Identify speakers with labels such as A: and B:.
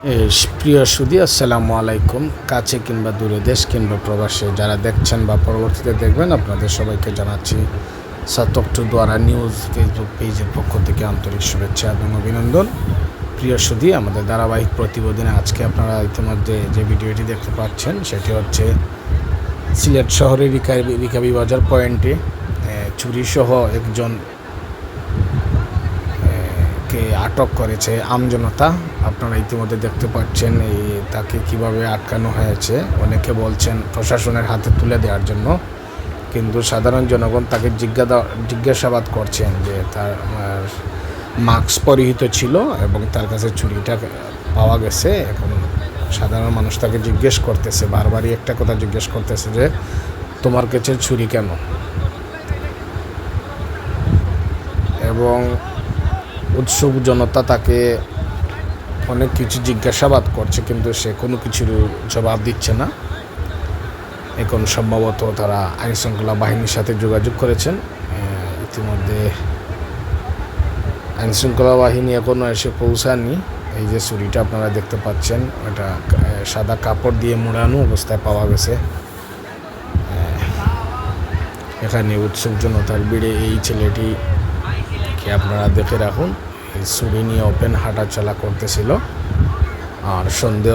A: প্রিয় সুধী, আসসালামু আলাইকুম। কাছে কিংবা দূরে, দেশ কিংবা প্রবাসে যারা দেখছেন বা পরবর্তীতে দেখবেন, আপনাদের সবাইকে জানাচ্ছি সাতক টু দ্বারা নিউজ ফেসবুক পেজের পক্ষ থেকে আন্তরিক শুভেচ্ছা এবং অভিনন্দন। প্রিয় সুধী, আমাদের ধারাবাহিক প্রতিবেদনে আজকে আপনারা ইতিমধ্যে যে ভিডিওটি দেখতে পাচ্ছেন সেটি হচ্ছে সিলেট শহরের রিকাবি বাজার পয়েন্টে চুরিসহ একজন কে আটক করেছে আমজনতা। আপনারা ইতিমধ্যে দেখতে পাচ্ছেন তাকে কিভাবে আটকানো হয়েছে। অনেকে বলছেন প্রশাসনের হাতে তুলে দেওয়ার জন্য, কিন্তু সাধারণ জনগণ তাকে জিজ্ঞাসাবাদ করছেন যে তার মাস্ক পরিহিত ছিল এবং তার কাছে চুরিটা পাওয়া গেছে। এখন সাধারণ মানুষ তাকে জিজ্ঞেস করতেছে, বারবারই একটা কথা জিজ্ঞেস করতেছে যে তোমার কাছে চুরি কেন, এবং উৎসুক জনতা তাকে অনেক কিছু জিজ্ঞাসাবাদ করছে, কিন্তু সে কোনো কিছুর জবাব দিচ্ছে না। এখন সম্ভবত তারা আইনশৃঙ্খলা বাহিনীর সাথে যোগাযোগ করেছেন। ইতিমধ্যে আইনশৃঙ্খলা বাহিনী এখনও এসে পৌঁছায়নি। এই যে চুরিটা আপনারা দেখতে পাচ্ছেন, এটা সাদা কাপড় দিয়ে মোড়ানো অবস্থায় পাওয়া গেছে। এখানে উৎসুক জনতার ভিড়ে এই ছেলেটিকে আপনারা দেখে রাখুন, এই ছুরি নিয়ে ওপেন হাঁটাচলা করতেছিল। আর সন্দেহ